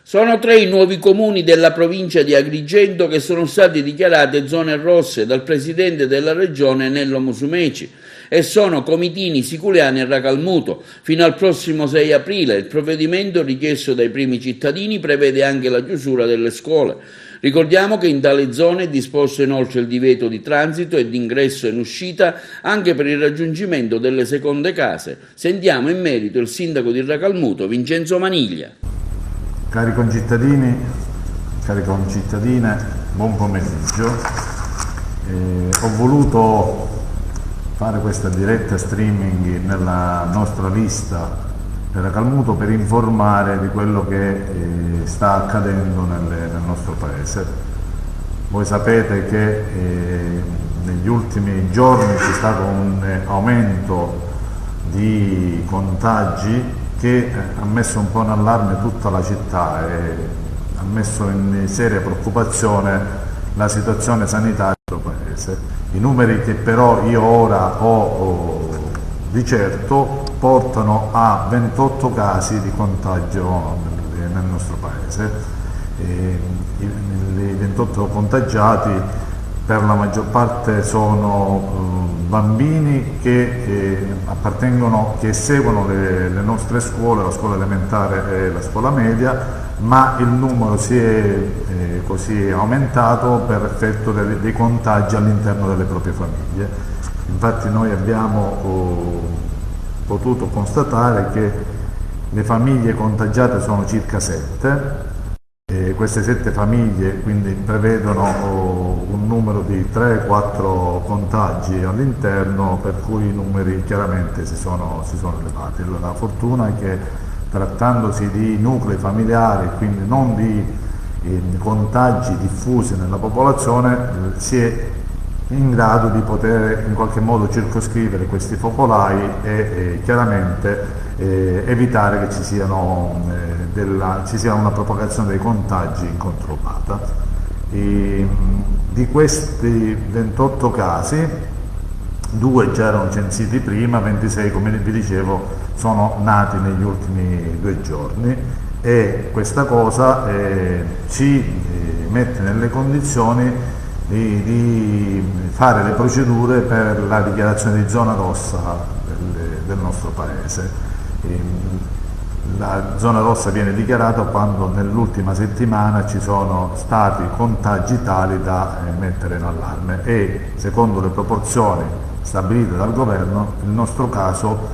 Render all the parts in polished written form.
Sono 3 i nuovi comuni della provincia di Agrigento che sono stati dichiarate zone rosse dal presidente della regione Nello Musumeci e sono Comitini, Siculiani e Racalmuto. Fino al prossimo 6 aprile il provvedimento richiesto dai primi cittadini prevede anche la chiusura delle scuole. Ricordiamo che in tale zona è disposto inoltre il divieto di transito e di ingresso e in uscita anche per il raggiungimento delle seconde case. Sentiamo in merito il sindaco di Racalmuto, Vincenzo Maniglia. Cari concittadini, cari concittadine, buon pomeriggio. Ho voluto fare questa diretta streaming nella nostra lista per Racalmuto per informare di quello che sta accadendo nel nostro paese. Voi sapete che negli ultimi giorni c'è stato un aumento di contagi che ha messo un po' in allarme tutta la città e ha messo in seria preoccupazione la situazione sanitaria del nostro paese. I numeri che però io ora ho di certo portano a 28 casi di contagio nel nostro paese. I 28 contagiati per la maggior parte sono bambini che appartengono, che seguono le nostre scuole, la scuola elementare e la scuola media, ma il numero si è così aumentato per effetto dei contagi all'interno delle proprie famiglie. Infatti noi abbiamo potuto constatare che le famiglie contagiate sono circa 7. Queste 7 famiglie quindi prevedono un numero di 3-4 contagi all'interno, per cui i numeri chiaramente si sono elevati. La fortuna è che, trattandosi di nuclei familiari, quindi non di contagi diffusi nella popolazione, si è in grado di poter in qualche modo circoscrivere questi focolai e chiaramente evitare che ci sia una propagazione dei contagi incontrollata. Di questi 28 casi, 2 già erano censiti prima, 26 come vi dicevo sono nati negli ultimi 2 giorni e questa cosa ci mette nelle condizioni di fare le procedure per la dichiarazione di zona rossa del nostro paese. La zona rossa viene dichiarata quando nell'ultima settimana ci sono stati contagi tali da mettere in allarme e, secondo le proporzioni stabilite dal governo, il nostro caso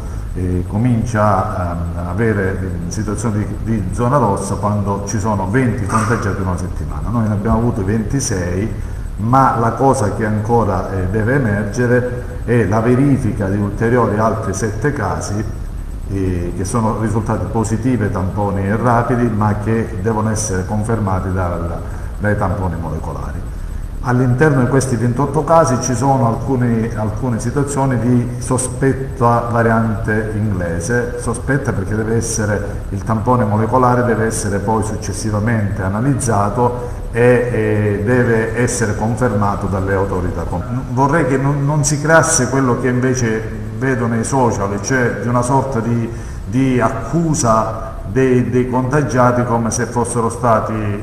comincia a avere situazioni di zona rossa quando ci sono 20 contagiati in una settimana. Noi ne abbiamo avuto 26, ma la cosa che ancora deve emergere è la verifica di ulteriori altri 7 casi che sono risultati positivi tamponi rapidi, ma che devono essere confermati dai tamponi molecolari. All'interno di questi 28 casi ci sono alcune situazioni di sospetta variante inglese, sospetta perché il tampone molecolare deve essere poi successivamente analizzato e deve essere confermato dalle autorità. Vorrei che non si creasse quello che invece vedo nei social, cioè di una sorta di accusa dei contagiati come se fossero stati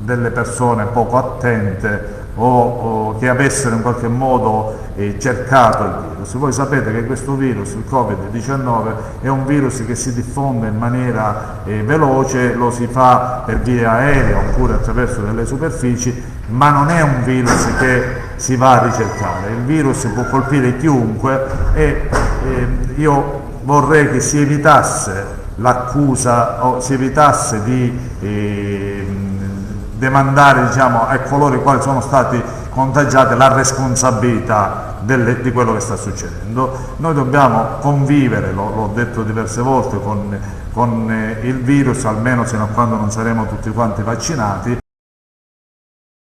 delle persone poco attente o che avessero in qualche modo cercato il virus. Voi sapete che questo virus, il Covid-19, è un virus che si diffonde in maniera veloce, lo si fa per via aerea oppure attraverso delle superfici, ma non è un virus che si va a ricercare. Il virus può colpire chiunque e io vorrei che si evitasse l'accusa o si evitasse di demandare, diciamo, a coloro i quali sono stati contagiati la responsabilità di quello che sta succedendo. Noi dobbiamo convivere, l'ho detto diverse volte, con il virus, almeno fino a quando non saremo tutti quanti vaccinati,